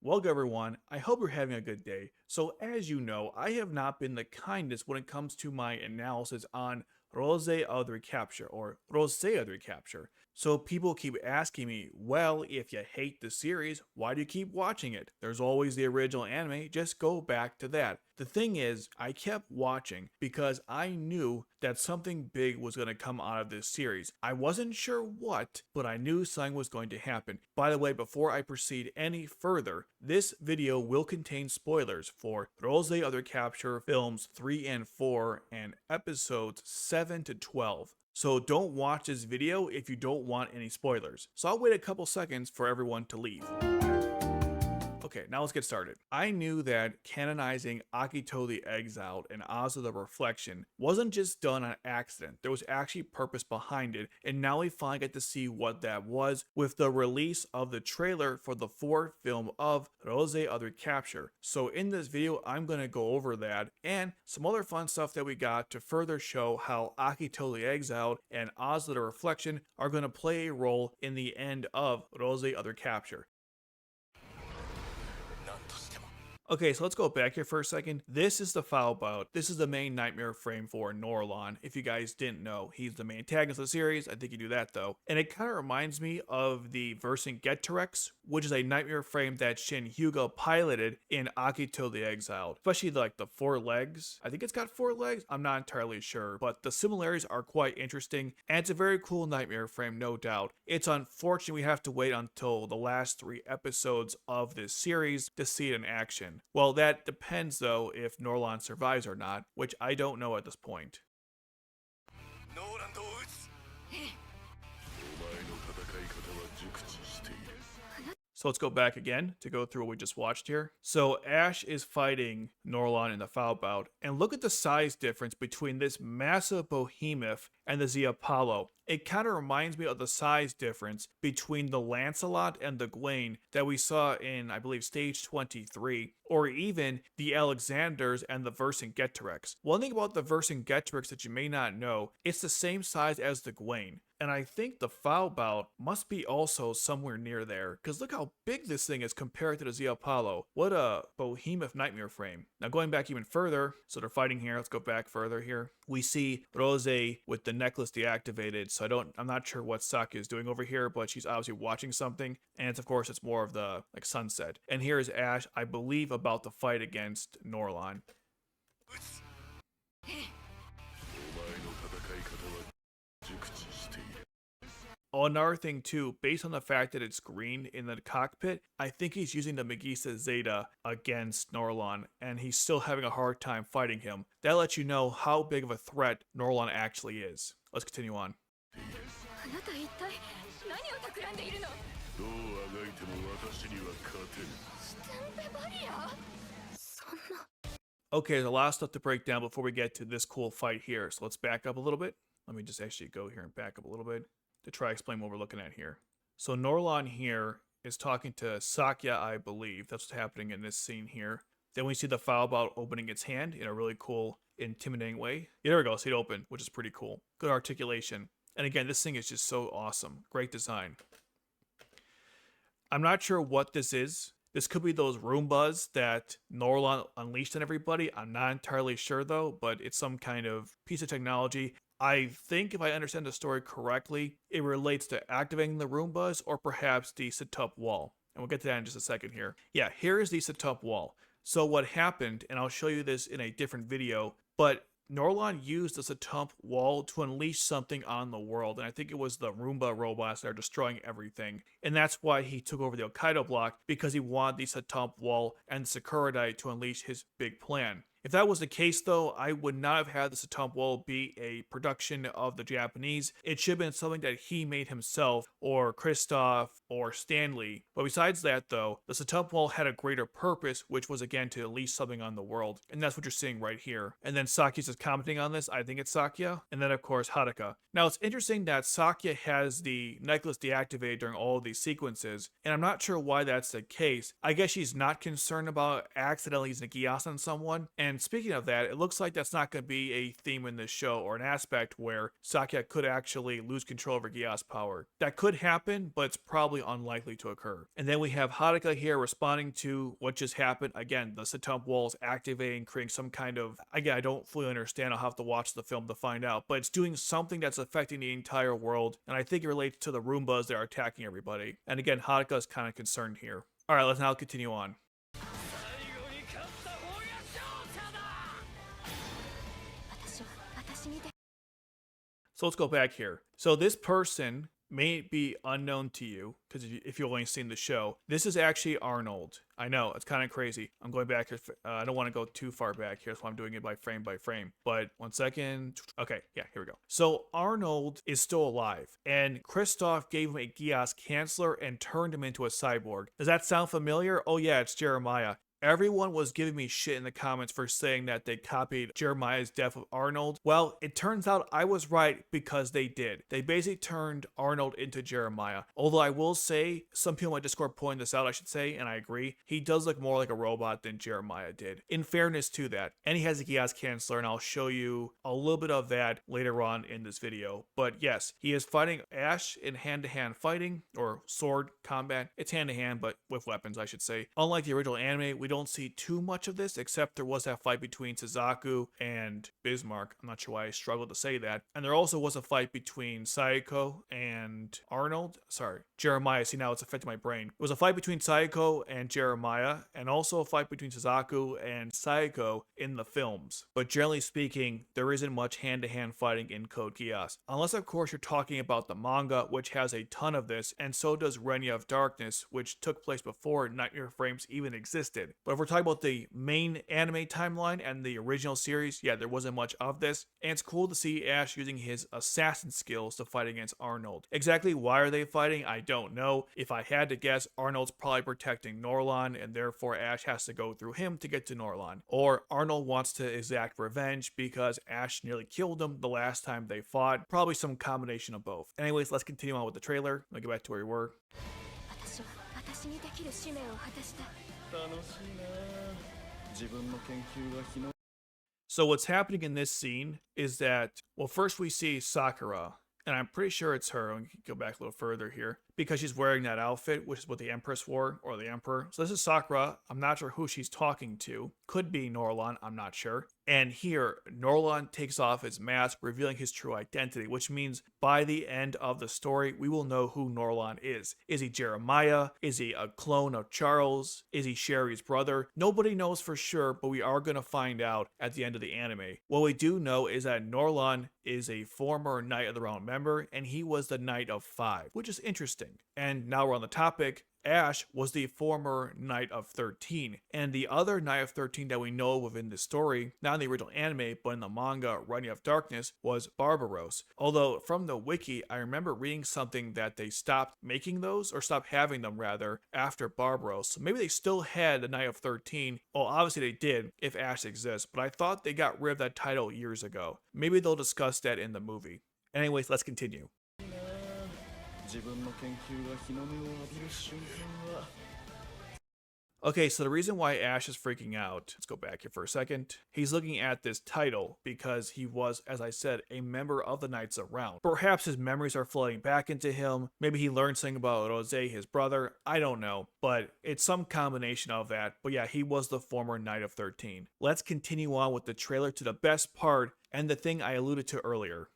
Welcome everyone, I hope you're having a good day. So as you know, I have not been the kindest when it comes to my analysis on Roze of the Recapture, or Roze of the Recapture. So people keep asking me, well, if you hate the series, why do you keep watching it? There's always the original anime, just go back to that. The thing is, I kept watching because I knew that something big was going to come out of this series. I wasn't sure what, but I knew something was going to happen. By the way, before I proceed any further, this video will contain spoilers for Roze of the Recapture films 3 and 4 and episodes 7 to 12. So don't watch this video if you don't want any spoilers. So I'll wait a couple seconds for everyone to leave. Okay, now let's get started. I knew that canonizing Akito the Exiled and Oz of the Reflection wasn't just done on accident. There was actually purpose behind it, and now we finally get to see what that was with the release of the trailer for the fourth film of Roze of the Recapture. So in this video, I'm going to go over that and some other fun stuff that we got to further show how Akito the Exiled and Oz of the Reflection are going to play a role in the end of Roze of the Recapture. Okay, so let's go back here for a second. This is the Foulbout. This is the main nightmare frame for Norland. If you guys didn't know, he's the main antagonist of the series. I think you knew that though. And it kind of reminds me of the Vercingetorix, which is a nightmare frame that Shin Hyuga piloted in Akito the Exiled. Especially like the 4 legs. I think it's got 4 legs. I'm not entirely sure, but the similarities are quite interesting. And it's a very cool nightmare frame, no doubt. It's unfortunate we have to wait until the last 3 episodes of this series to see it in action. Well, that depends though if Norland survives or not, which I don't know at this point. So let's go back again to go through what we just watched here. So Ash is fighting Norland in the Foulbout, and look at the size difference between this massive behemoth and the Z Apollo. It kind of reminds me of the size difference between the Lancelot and the Gwaine that we saw in, I believe, stage 23, or even the Alexanders and the Vercingetorix. One thing about the Vercingetorix that you may not know, it's the same size as the Gwaine. And I think the Foulbout must be also somewhere near there, because look how big this thing is compared to the Z Apollo. What a behemoth nightmare frame. Now going back even further, so they're fighting here, let's go back further here. We see Roze with the necklace deactivated, so I'm not sure what Sokkika is doing over here, but she's obviously watching something, and it's, of course, it's more of the like sunset. And here is Ash, I believe, about to fight against Norland. Oh, another thing too, based on the fact that it's green in the cockpit, I think he's using the Megisa Zeta against Norland, and he's still having a hard time fighting him. That lets you know how big of a threat Norland actually is. Let's continue on. Okay, there's a lot of stuff to break down before we get to this cool fight here, so let's back up a little bit. Let me just actually go here and back up a little bit to try to explain what we're looking at here. So Norland here is talking to Sokkika, I believe. That's what's happening in this scene here. Then we see the Foulbout opening its hand in a really cool, intimidating way. Yeah, there we go, see it open, which is pretty cool. Good articulation. And again, this thing is just so awesome. Great design. I'm not sure what this is. This could be those Roombas that Norland unleashed on everybody. I'm not entirely sure though, but it's some kind of piece of technology. I think if I understand the story correctly, it relates to activating the Roombas or perhaps the Setup wall. And we'll get to that in just a second here. Yeah, here is the Setup wall. So what happened, and I'll show you this in a different video, but Norland used the Setup wall to unleash something on the world, and I think it was the Roomba robots that are destroying everything. And that's why he took over the Akito block, because he wanted the Setup wall and the Sakuradai to unleash his big plan. If that was the case though, I would not have had the Setup wall be a production of the Japanese. It should have been something that he made himself, or Cristophe, or Stanley. But besides that though, the Setup wall had a greater purpose, which was again to unleash something on the world. And that's what you're seeing right here. And then Sokkika's just commenting on this, I think it's Sokkika. And then of course Haruka. Now it's interesting that Sokkika has the necklace deactivated during all of these sequences, and I'm not sure why that's the case. I guess she's not concerned about accidentally using a Giyas on someone, and And speaking of that, it looks like that's not going to be a theme in this show or an aspect where Sokkika could actually lose control over Gia's power. That could happen, but it's probably unlikely to occur. And then we have Haruka here responding to what just happened. Again, the Satump walls activating, creating some kind of, again, I don't fully understand. I'll have to watch the film to find out, but it's doing something that's affecting the entire world. And I think it relates to the Roombas that are attacking everybody. And again, Haruka is kind of concerned here. All right, let's now continue on. So let's go back here. So this person may be unknown to you, because if you've only seen the show, this is actually Arnold. I know, it's kind of crazy. I'm going back here. I don't want to go too far back here, so I'm doing it by frame. But 1 second. Okay, yeah, here we go. So Arnold is still alive, and Cristophe gave him a Gias Canceller and turned him into a cyborg. Does that sound familiar? Oh yeah, it's Jeremiah. Everyone was giving me shit in the comments for saying that they copied Jeremiah's death of Arnold. Well, it turns out I was right because they did. They basically turned Arnold into Jeremiah. Although I will say, some people in my Discord pointed this out, I should say, and I agree. He does look more like a robot than Jeremiah did. In fairness to that. And he has a Gias Canceller, and I'll show you a little bit of that later on in this video. But yes, he is fighting Ash in hand-to-hand fighting, or sword combat. It's hand-to-hand, but with weapons, I should say. Unlike the original anime, we don't see too much of this, except there was that fight between Suzaku and Bismarck. I'm not sure why I struggled to say that. And there also was a fight between Sayako and Arnold. Sorry, Jeremiah. See, now it's affecting my brain. It was a fight between Sayako and Jeremiah, and also a fight between Suzaku and Sayako in the films. But generally speaking, there isn't much hand-to-hand fighting in Code Geass. Unless, of course, you're talking about the manga, which has a ton of this, and so does Renya of Darkness, which took place before Nightmare Frames even existed. But if we're talking about the main anime timeline and the original series, yeah, there wasn't much of this. And it's cool to see Ash using his assassin skills to fight against Arnold. Exactly why are they fighting? I don't know. If I had to guess, Arnold's probably protecting Norland, and therefore Ash has to go through him to get to Norland. Or Arnold wants to exact revenge because Ash nearly killed him the last time they fought. Probably some combination of both. Anyways, let's continue on with the trailer. Let me get back to where we were. So what's happening in this scene is that, well, first we see Sakura, and I'm pretty sure it's her. We can go back a little further here, because she's wearing that outfit, which is what the Empress wore, or the Emperor. So this is Sakura. I'm not sure who she's talking to. Could be Norland, I'm not sure. And here, Norland takes off his mask, revealing his true identity, which means by the end of the story, we will know who Norland is. Is he Jeremiah? Is he a clone of Charles? Is he Sherry's brother? Nobody knows for sure, but we are going to find out at the end of the anime. What we do know is that Norland is a former Knight of the Round member, and he was the Knight of Five, which is interesting. And now we're on the topic. Ash was the former Knight of 13, and the other Knight of 13 that we know within the story, not in the original anime, but in the manga Renya of Darkness, was Barbaros. Although from the wiki, I remember reading something that they stopped making those, or stopped having them rather, after Barbaros. So maybe they still had the Knight of 13. Well, obviously they did, if Ash exists, but I thought they got rid of that title years ago. Maybe they'll discuss that in the movie. Anyways, let's continue. Okay, so the reason why Ash is freaking out, let's go back here for a second. He's looking at this title because he was, as I said, a member of the Knights of Round. Perhaps his memories are flooding back into him. Maybe he learned something about Roze, his brother. I don't know, but it's some combination of that. But yeah, he was the former Knight of 13. Let's continue on with the trailer to the best part and the thing I alluded to earlier.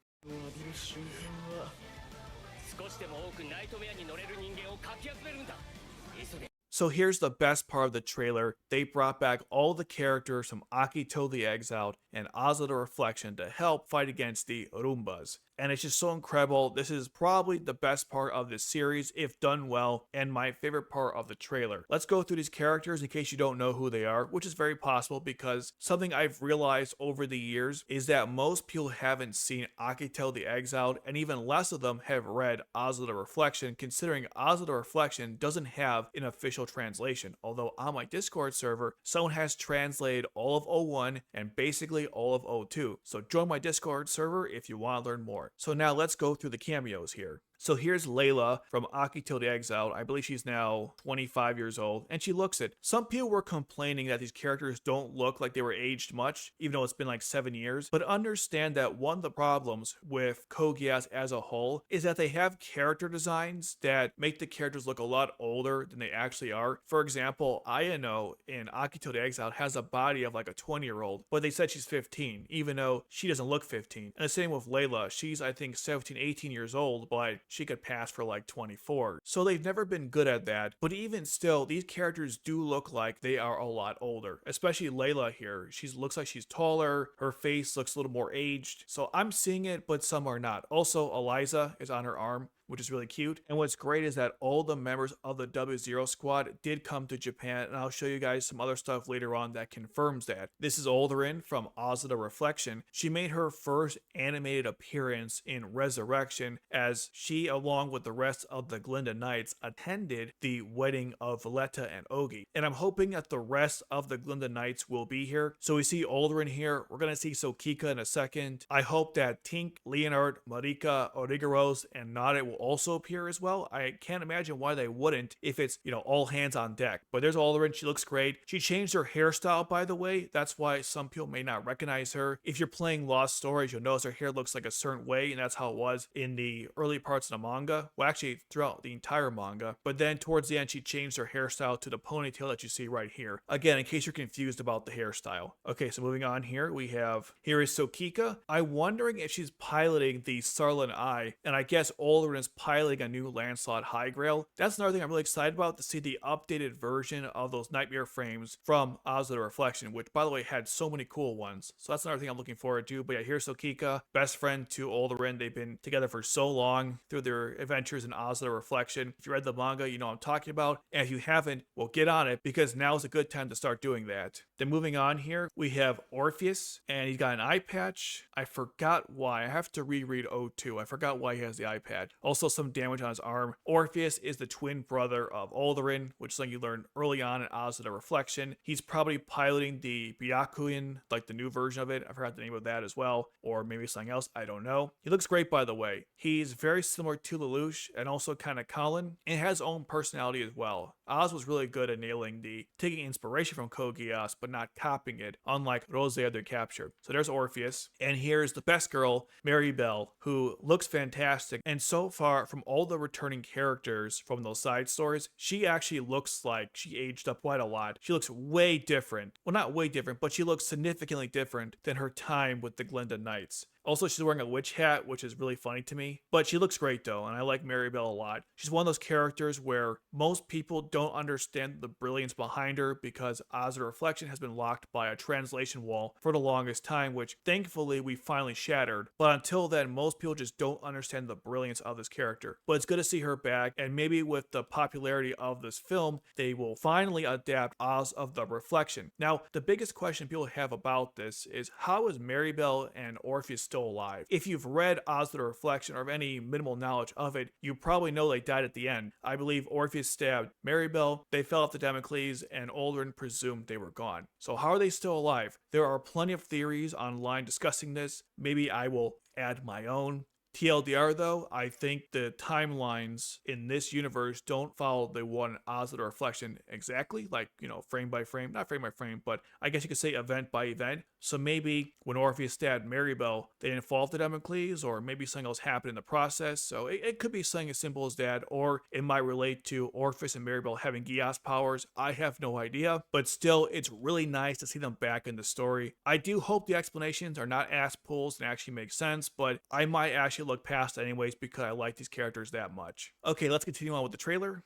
So here's the best part of the trailer. They brought back all the characters from Akito the Exiled and Ozzy the Reflection to help fight against the Roombas. And it's just so incredible. This is probably the best part of this series, if done well, and my favorite part of the trailer. Let's go through these characters in case you don't know who they are, which is very possible because something I've realized over the years is that most people haven't seen Akito the Exiled, and even less of them have read Ozzy the Reflection, considering Ozzy the Reflection doesn't have an official translation. Although on my Discord server, someone has translated all of 01 and basically all of 02. So join my Discord server if you want to learn more. So now let's go through the cameos here. So here's Leila from Akito the Exiled. I believe she's now 25 years old, and she looks it. Some people were complaining that these characters don't look like they were aged much, even though it's been like 7 years. But understand that one of the problems with Code Geass as a whole is that they have character designs that make the characters look a lot older than they actually are. For example, Ayano in Akito the Exiled has a body of like a 20-year-old, but they said she's 15, even though she doesn't look 15. And the same with Leila. She's, I think, 17, 18 years old, but she could pass for like 24. So they've never been good at that. But even still, these characters do look like they are a lot older, especially Leila here. She looks like she's taller. Her face looks a little more aged. So I'm seeing it, but some are not. Also, Eliza is on her arm, which is really cute. And what's great is that all the members of the W0 squad did come to Japan, and I'll show you guys some other stuff later on that confirms that. This is Oldrin from Oz of the Reflection. She made her first animated appearance in Resurrection as she, along with the rest of the Glinda Knights, attended the wedding of Valletta and Ogi. And I'm hoping that the rest of the Glinda Knights will be here. So we see Oldrin here. We're going to see Sokkika in a second. I hope that Tink, Leonard, Marika, Origaros, and Nade will also appear as well. I can't imagine why they wouldn't if it's, all hands on deck. But there's Oldrin. She looks great. She changed her hairstyle, by the way. That's why some people may not recognize her. If you're playing Lost Stories, you'll notice her hair looks like a certain way, and that's how it was in the early parts of the manga. Well, actually, throughout the entire manga. But then towards the end, she changed her hairstyle to the ponytail that you see right here. Again, in case you're confused about the hairstyle. Okay, so moving on here, here is Sokkika. I'm wondering if she's piloting the Sarlin Eye, and I guess Oldrin is piloting a new Lancelot High Grail. That's another thing I'm really excited about, to see the updated version of those Nightmare frames from Oz of the Reflection, which, by the way, had so many cool ones. So that's another thing I'm looking forward to. But yeah, here's Sokkika, best friend to Oldrin. They've been together for so long through their adventures in Oz of the Reflection. If you read the manga, you know what I'm talking about. And if you haven't, well, get on it, because now is a good time to start doing that. Then moving on here, we have Orpheus, and he's got an eye patch. I forgot why. I have to reread O2. I forgot why he has the eye patch. Also, some damage on his arm. Orpheus is the twin brother of Oldrin, which is something you learned early on in Oz of the Reflection. He's probably piloting the Byakuyan, like the new version of it. I forgot the name of that as well, or maybe something else. I don't know. He looks great, by the way. He's very similar to Lelouch and also kind of Colin, and has his own personality as well. Oz was really good at nailing taking inspiration from Code Geass, but not copying it, unlike Roze of Recapture. So there's Orpheus, and here's the best girl, Marrybell, who looks fantastic. And so far, from all the returning characters from those side stories, she actually looks like she aged up quite a lot. She looks way different. Well, not way different, but she looks significantly different than her time with the Glinda Knights. Also, she's wearing a witch hat, which is really funny to me. But she looks great, though, and I like Marrybell a lot. She's one of those characters where most people don't understand the brilliance behind her, because Oz of the Reflection has been locked by a translation wall for the longest time, which thankfully we finally shattered. But until then, most people just don't understand the brilliance of this character. But it's good to see her back, and maybe with the popularity of this film, they will finally adapt Oz of the Reflection. Now, the biggest question people have about this is, how is Marrybell and Orpheus still alive? If you've read Oz of the Reflection or have any minimal knowledge of it, you probably know they died at the end. I believe Orpheus stabbed Marrybell, they fell off the Damocles, and Oldrin presumed they were gone. So how are they still alive? There are plenty of theories online discussing this. Maybe I will add my own. TLDR though, I think the timelines in this universe don't follow the one in Oz of the Reflection exactly, like, frame by frame, not frame by frame, but I guess you could say event by event. So maybe when Orpheus stabbed Marrybell, they didn't fall off the Damocles, or maybe something else happened in the process. So it could be something as simple as that, or it might relate to Orpheus and Marrybell having Geass powers. I have no idea, but still, it's really nice to see them back in the story. I do hope the explanations are not ass pulls and actually make sense, but I might actually look past it anyways because I like these characters that much. Okay, let's continue on with the trailer.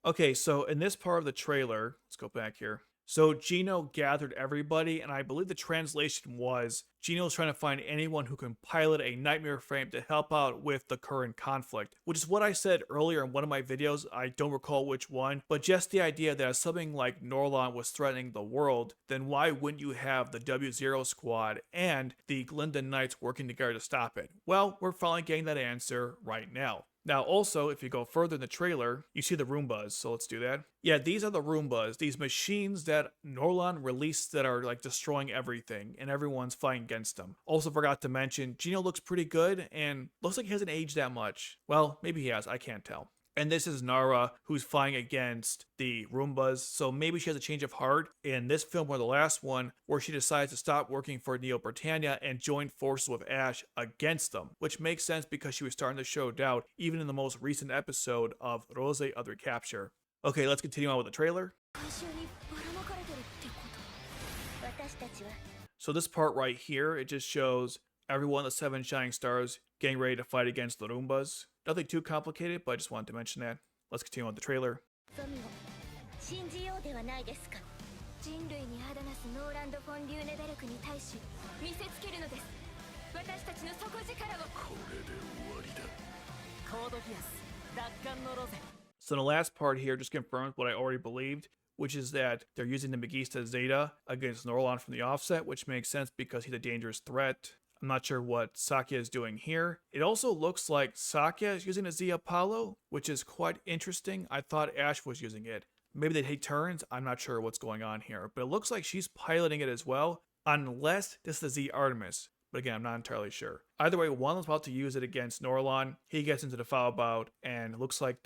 Okay, so in this part of the trailer, let's go back here. So Gino gathered everybody, and I believe the translation was Gino's trying to find anyone who can pilot a nightmare frame to help out with the current conflict, which is what I said earlier in one of my videos. I don't recall which one, but just the idea that if something like Norland was threatening the world, then why wouldn't you have the W0 squad and the Glinda Knights working together to stop it? Well, we're finally getting that answer right now. Now also, if you go further in the trailer, you see the Roombas, so let's do that. Yeah, these are the Roombas, these machines that Norland released that are like destroying everything, and everyone's fighting against them. Also forgot to mention, Gino looks pretty good, and looks like he hasn't aged that much. Well, maybe he has, I can't tell. And this is Nara, who's fighting against the Roombas, so maybe she has a change of heart in this film or the last one, where she decides to stop working for Neo Britannia and join forces with Ash against them, which makes sense because she was starting to show doubt even in the most recent episode of Roze of Recapture. Okay, let's continue on with the trailer. So this part right here, it just shows everyone, the 7 Shining Stars, getting ready to fight against the Roombas. Nothing too complicated, but I just wanted to mention that. Let's continue on with the trailer. So the last part here just confirms what I already believed, which is that they're using the Megista Zeta against Norland from the offset, which makes sense because he's a dangerous threat. I'm not sure what Sakia is doing here. It also looks like Sakia is using a Z Apollo, which is quite interesting. I thought Ash was using it. Maybe they take turns. I'm not sure what's going on here, but it looks like she's piloting it as well, unless this is the Z Artemis. But again, I'm not entirely sure. Either way, one is about to use it against Norland. He gets into the Foulbout, and it looks like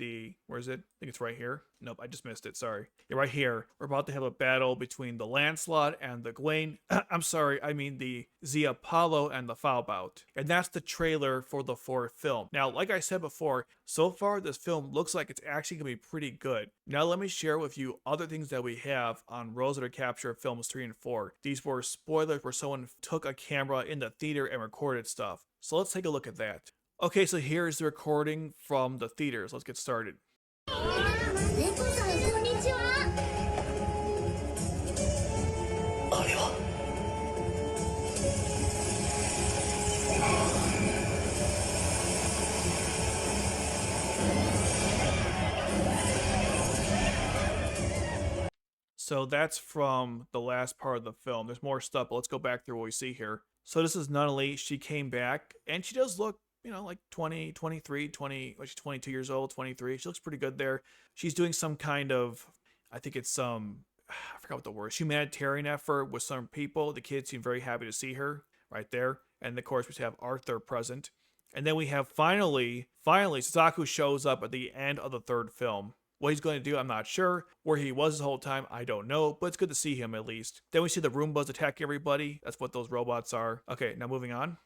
where is it? I think it's right here. Nope, I just missed it, sorry. Yeah, right here. We're about to have a battle between the Lancelot and the Gwaine. I'm sorry, I mean the Z Apollo and the Foulbout. And that's the trailer for the 4th film. Now, like I said before, so far this film looks like it's actually going to be pretty good. Now let me share with you other things that we have on Roze of Recapture films 3 and 4. These were spoilers where someone took a camera in the theater and recorded stuff. So let's take a look at that. Okay, so here's the recording from the theaters. Let's get started. So that's from the last part of the film. There's more stuff, but let's go back through what we see here. So this is Nunnally. She came back, and she does look, you know, like 20, 23, 20, well, she's 22 years old, 23. She looks pretty good there. She's doing some kind of, I think it's some, I forgot what the word is, humanitarian effort with some people. The kids seem very happy to see her right there. And of course, we have Arthur present. And then we have finally, Suzaku shows up at the end of the 3rd film. What he's going to do, I'm not sure. Where he was this whole time, I don't know, but it's good to see him at least. Then we see the Roombas attack everybody. That's what those robots are. Okay, now moving on.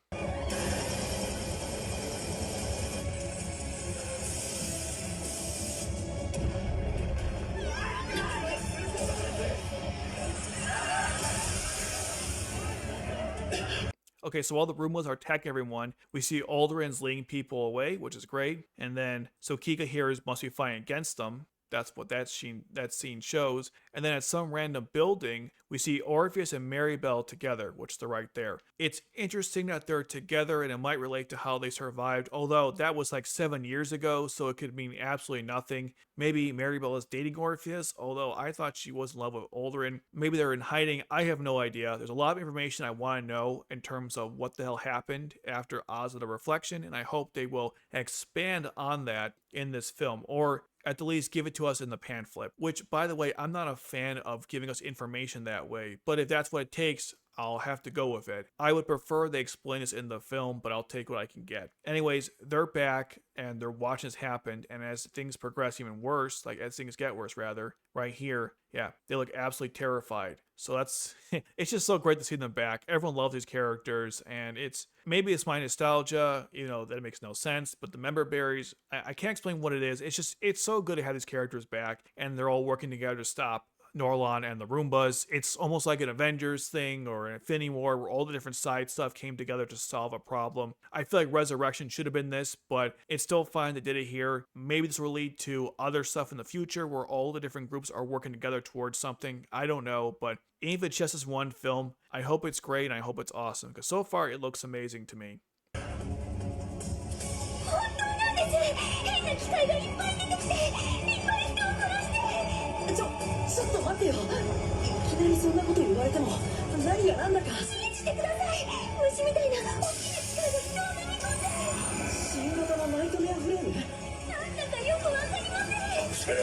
Okay, so while the Roombas are attacking everyone, we see Oldrin's leading people away, which is great. And then Sokkika here must be fighting against them. That's what that scene shows. And then at some random building, we see Orpheus and Marrybell together, which they're right there. It's interesting that they're together, and it might relate to how they survived, although that was like 7 years ago, so it could mean absolutely nothing. Maybe Marrybell is dating Orpheus, although I thought she was in love with Oldrin. Maybe they're in hiding. I have no idea. There's a lot of information I want to know in terms of what the hell happened after Oz of the Reflection, and I hope they will expand on that in this film, or at the least give it to us in the pamphlet, which, by the way, I'm not a fan of giving us information that way, but if that's what it takes, I'll have to go with it. I would prefer they explain this in the film, but I'll take what I can get. Anyways, they're back, and they're watching this happen, and as things progress even worse, like as things get worse rather, right here, yeah, they look absolutely terrified. So that's, it's just so great to see them back. Everyone loves these characters, and maybe it's my nostalgia, you know, that makes no sense, but the member berries, I can't explain what it is. It's so good to have these characters back, and they're all working together to stop Norland and the Roombas. It's almost like an Avengers thing or an Infinity War where all the different side stuff came together to solve a problem. I feel like Resurrection should have been this, but it's still fine they did it here. Maybe this will lead to other stuff in the future where all the different groups are working together towards something. I don't know, but even if it's just this one film, I hope it's great and I hope it's awesome because so far it looks amazing to me. ちょっと待ってよ。いきなりそんなこと言われても何が何だか。信じてください。虫みたいな大きな力が人を飲み込んで。新型のナイトメアフレーム。なんだかよくわかりません。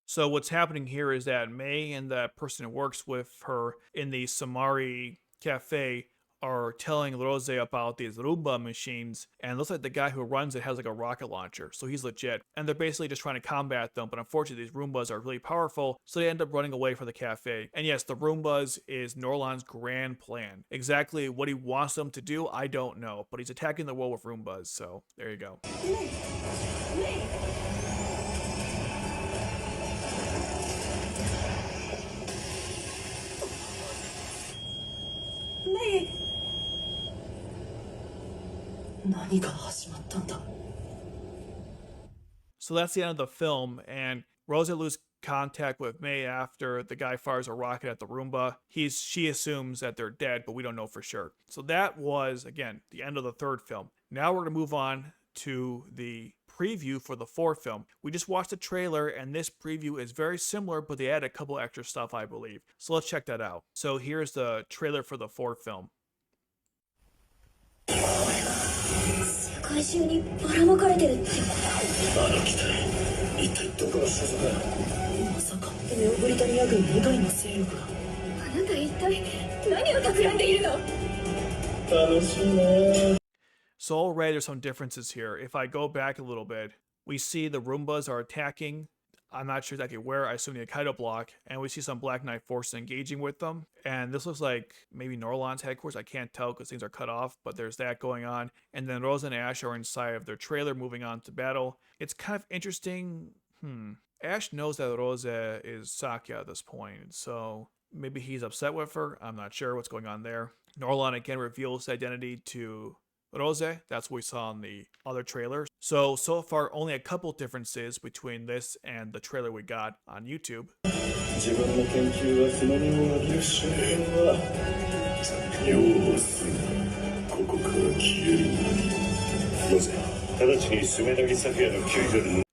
So what's happening here is that May and the person who works with her in the Samari cafe are telling Roze about these roomba machines, and it looks like the guy who runs it has like a rocket launcher, so he's legit. And they're basically just trying to combat them, but unfortunately these roombas are really powerful, so they end up running away from the cafe. And yes, the roombas is Norland's grand plan. Exactly what he wants them to do, I don't know, but he's attacking the world with roombas, so there you go. So that's the end of the film, and Roze loses contact with May after the guy fires a rocket at the Roomba. She assumes that they're dead, but we don't know for sure. So that was, again, the end of the third film. Now we're going to move on to the preview for the fourth film. We just watched the trailer, and this preview is very similar, but they add a couple extra stuff, I believe. So let's check that out. So here's the trailer for the fourth film. 世界中にばらまかれてるってあの機体一体どこの所属だまさかネオブリタニア軍以外の勢力があなた一体何を企んでいるの楽しいね So already there's some differences here. If I go back a little bit, we see the Roombas are attacking. I'm not sure exactly where, I assume the Akito block, and we see some Black Knight forces engaging with them. And this looks like maybe Norland's headquarters, I can't tell because things are cut off, but there's that going on. And then Roze and Ash are inside of their trailer moving on to battle. It's kind of interesting. Ash knows that Roze is Sokkika at this point, so maybe he's upset with her. I'm not sure what's going on there. Norland again reveals his identity to Roze. That's what we saw in the other trailer. So far, only a couple differences between this and the trailer we got on YouTube.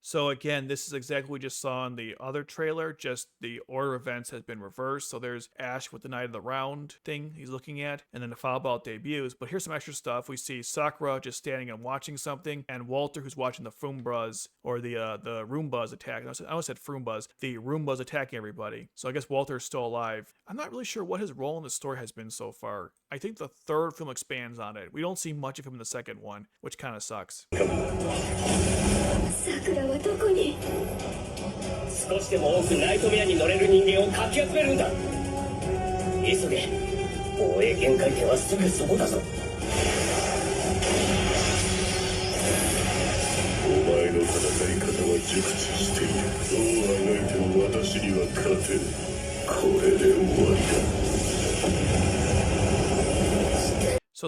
So again, this is exactly what we just saw in the other trailer, just the order of events has been reversed. So there's Ash with the Knight of the Round thing he's looking at, and then the Foulbout debuts. But here's some extra stuff. We see Sakura just standing and watching something, and Walter who's watching the Foombras, or the Roombas attack. I almost said Foombas. The Roombas attacking everybody. So I guess Walter is still alive. I'm not really sure what his role in the story has been so far. I think the third film expands on it. We don't see much of him in the second one, which kind of sucks. 桜はどこに少しでも多くナイトメアに乗れる人間をかき集めるんだ急げ防衛限界点はすぐそこだぞお前の戦い方は熟知しているどうあがいても私には勝てるこれで終わりだ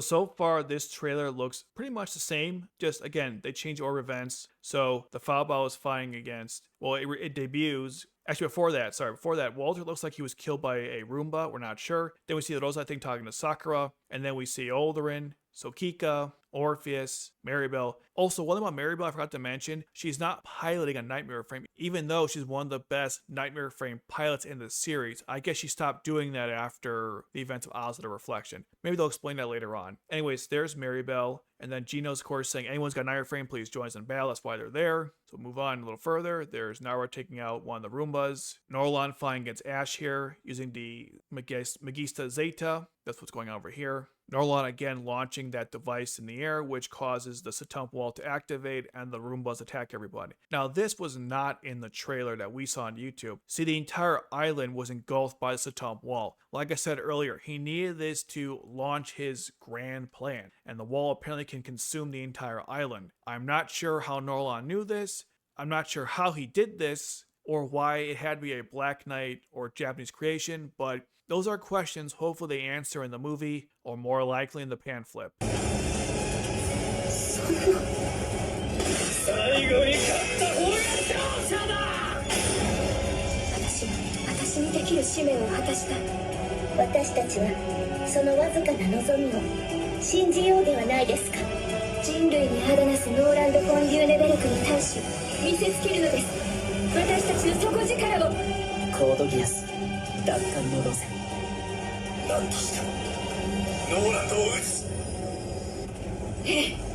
So far, this trailer looks pretty much the same. Just, again, they change order of events. So the Foulbout is fighting against, well, it debuts. Actually, before that, Walter looks like he was killed by a Roomba. We're not sure. Then we see Roze, I think, talking to Sakura. And then we see Oldrin, Sokkika, Orpheus, Marrybell. Also, one thing about Marrybell I forgot to mention, she's not piloting a Nightmare Frame, even though she's one of the best Nightmare Frame pilots in the series. I guess she stopped doing that after the events of Oz of the Reflection. Maybe they'll explain that later on. Anyways, there's Marrybell. And then Gino's, of course, saying, anyone's got a Nightmare Frame, please join us in battle. That's why they're there. So move on a little further. There's Nara taking out one of the Roombas. Norland fighting against Ash here, using the Magista Zeta. That's what's going on over here. Norland again launching that device in the air, which causes the Satump wall to activate and the Roombas attack everybody. Now, this was not in the trailer that we saw on YouTube. See, the entire island was engulfed by the Satump wall. Like I said earlier, he needed this to launch his grand plan, and the wall apparently can consume the entire island. I'm not sure how Norland knew this. I'm not sure how he did this. or why it had to be a Black Knight or Japanese creation, but those are questions hopefully they answer in the movie, or more likely in the pamphlet. 最後に勝った方が勝者だ。私にできる使命を果たした。私たちはそのわずかな望みを信じようではないですか。人類に肌なすノーランド・フォンデューネベルクに対し見せつけるのです。私たちの底力を。コードギアス奪還の路線。何としてもノーランドを撃つ。ええ。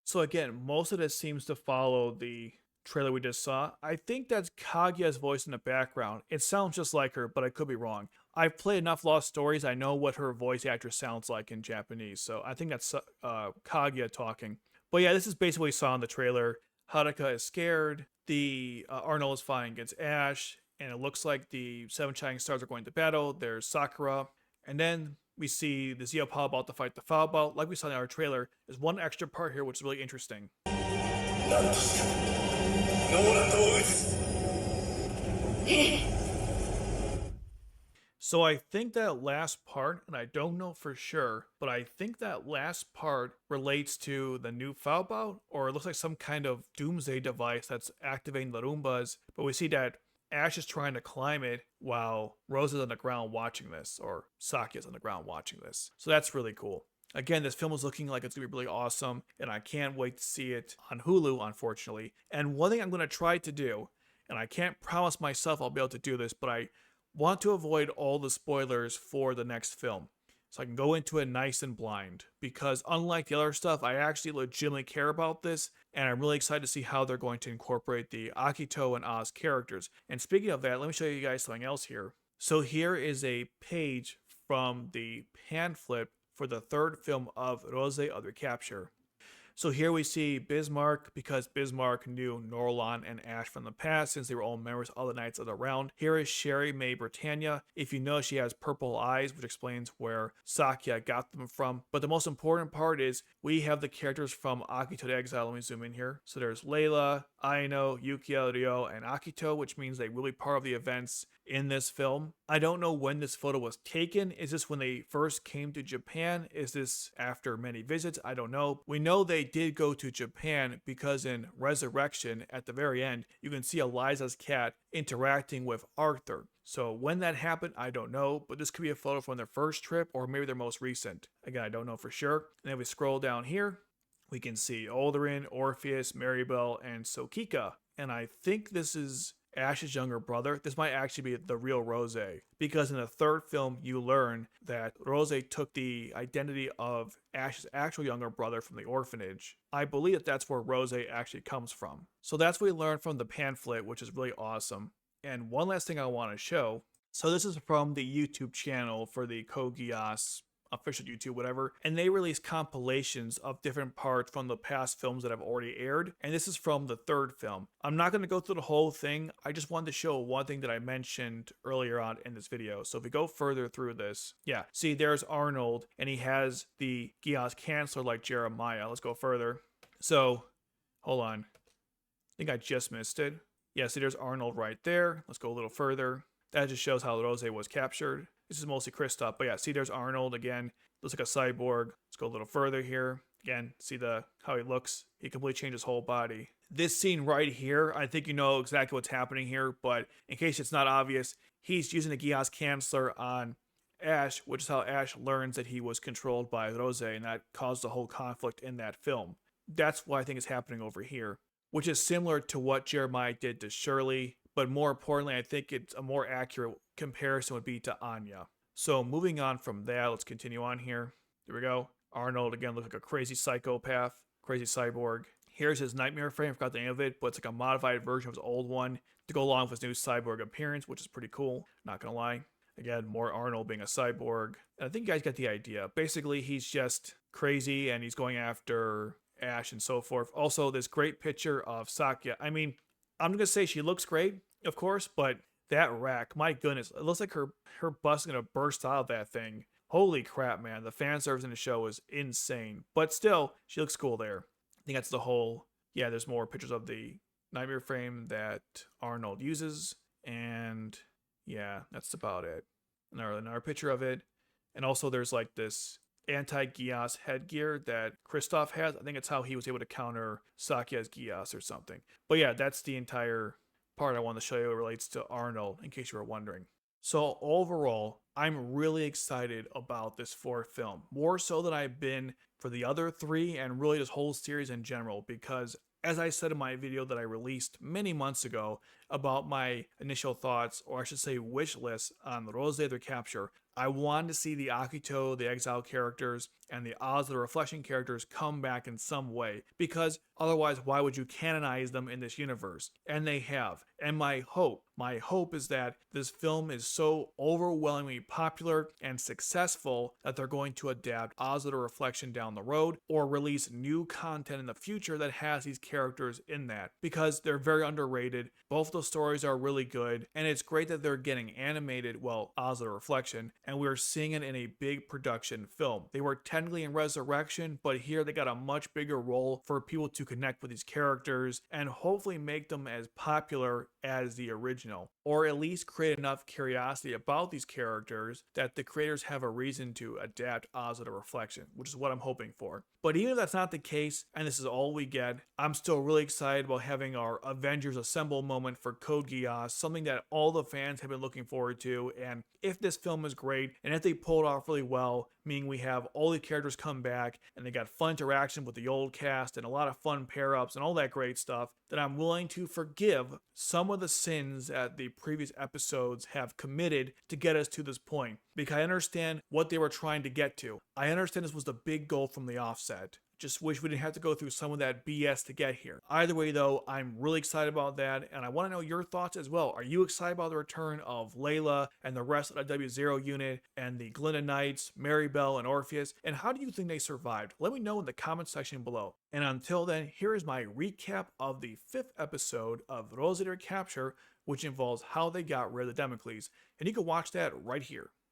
So again, most of this seems to follow the trailer we just saw. I think that's Kaguya's voice in the background. It sounds just like her, but I could be wrong. I've played enough Lost Stories, I know what her voice actress sounds like in Japanese, so I think that's Kaguya talking. But yeah, this is basically what we saw in the trailer. Haruka is scared, the Arnold is fighting against Ash, and it looks like the 7 Shining Stars are going to battle. There's Sakura, and then we see the Zeopal about to fight the Foulbout. Like we saw in our trailer, there's one extra part here which is really interesting. So I think that last part, and I don't know for sure, but I think that last part relates to the new Foulbout, or it looks like some kind of doomsday device that's activating the Roombas. But we see that Ash is trying to climb it while Roze is on the ground watching this, or Saki is on the ground watching this. So that's really cool. Again, this film is looking like it's going to be really awesome, and I can't wait to see it on Hulu, unfortunately. And one thing I'm going to try to do, and I can't promise myself I'll be able to do this, but I want to avoid all the spoilers for the next film. So I can go into it nice and blind, because unlike the other stuff, I actually legitimately care about this, and I'm really excited to see how they're going to incorporate the Akito and Oz characters. And speaking of that, let me show you guys something else here. So here is a page from the pamphlet for the 3rd film of Roze of Recapture. So here we see Bismarck, because Bismarck knew Norland and Ash from the past since they were all members of the Knights of the Round. Here is Sherry May Britannia. If you know, she has purple eyes, which explains where Sakia got them from. But the most important part is we have the characters from Akito to Exile. Let me zoom in here. So there's Leila, Aino, Yukia, Ryo, and Akito, which means they will be part of the events in this film. I don't know when this photo was taken. Is this when they first came to Japan? Is this after many visits? I don't know. We know they did go to Japan because in Resurrection, at the very end, you can see Eliza's cat interacting with Arthur. So when that happened, I don't know, but this could be a photo from their first trip or maybe their most recent. Again, I don't know for sure. And then we scroll down here, we can see Oldrin, Orpheus, Marrybell, and Sokkika. And I think this is Ash's younger brother. This might actually be the real Roze, because in the 3rd film you learn that Roze took the identity of Ash's actual younger brother from the orphanage. I believe that that's where Roze actually comes from. So that's what we learned from the pamphlet, which is really awesome. And one last thing I want to show. So this is from the YouTube channel for the Kogias official YouTube, whatever, and they release compilations of different parts from the past films that have already aired, and this is from the 3rd film. I'm not going to go through the whole thing, I just wanted to show one thing that I mentioned earlier on in this video. So if we go further through this, yeah, see there's Arnold, and he has the Gias Chancellor like Jeremiah. Let's go further. So, hold on. I think I just missed it. Yeah, see there's Arnold right there. Let's go a little further. That just shows how Roze was captured. This is mostly Cristophe, but yeah, see there's Arnold again. Looks like a cyborg. Let's go a little further here. Again, see how he looks. He completely changed his whole body. This scene right here, I think you know exactly what's happening here, but in case it's not obvious, he's using the Gias Chancellor on Ash, which is how Ash learns that he was controlled by Roze, and that caused the whole conflict in that film. That's what I think is happening over here, which is similar to what Jeremiah did to Shirley, but more importantly, I think it's a more accurate comparison would be to Anya. So moving on from that, let's continue on here. There we go. Arnold again looks like a crazy psychopath, crazy cyborg. Here's his nightmare frame. I forgot the name of it, but it's like a modified version of his old one to go along with his new cyborg appearance, which is pretty cool. Not gonna lie. Again, more Arnold being a cyborg. And I think you guys get the idea. Basically, he's just crazy and he's going after Ash and so forth. Also, this great picture of Sakia. I mean, I'm gonna say she looks great, of course, but that rack, my goodness, it looks like her bust is gonna burst out of that thing. Holy crap, man. The fan service in the show is insane. But still, she looks cool there. I think that's the whole, yeah, there's more pictures of the nightmare frame that Arnold uses, and yeah, that's about it. Another picture of it, and also there's like this anti-Gias headgear that Cristophe has. I think it's how he was able to counter Sakia's Gias or something. But yeah, that's the entire part I want to show you. It relates to Arnold, in case you were wondering. So overall, I'm really excited about this fourth film, more so than I've been for the other three and really this whole series in general, because as I said in my video that I released many months ago about my initial thoughts, or I should say wish list on Roze the Recapture, I wanted to see the Akito, the exile characters, and the Oz the Reflection characters come back in some way, because otherwise why would you canonize them in this universe? And they have. And my hope is that this film is so overwhelmingly popular and successful that they're going to adapt Oz the Reflection down the road, or release new content in the future that has these characters in that, because they're very underrated. Both those stories are really good, and it's great that they're getting animated, well, Oz the Reflection, and we're seeing it in a big production film. They were technically in Resurrection, but here they got a much bigger role for people to connect with these characters and hopefully make them as popular as the original, or at least create enough curiosity about these characters that the creators have a reason to adapt Oz the Reflection, which is what I'm hoping for. But even if that's not the case, and this is all we get, I'm still really excited about having our Avengers Assemble moment for Code Geass, something that all the fans have been looking forward to. And if this film is great, and if they pull it off really well, meaning we have all the characters come back, and they got fun interaction with the old cast, and a lot of fun pair-ups, and all that great stuff, then I'm willing to forgive some of the sins that the previous episodes have committed to get us to this point, because I understand what they were trying to get to. I understand this was the big goal from the offset. Just wish we didn't have to go through some of that BS to get here. Either way though, I'm really excited about that, and I want to know your thoughts as well. Are you excited about the return of Leila and the rest of the W0 unit, and the Glinda Knights, Marrybell, and Orpheus? And how do you think they survived? Let me know in the comment section below. And until then, here is my recap of the 5th episode of Roze the Recapture, which involves how they got rid of the Damocles. And you can watch that right here.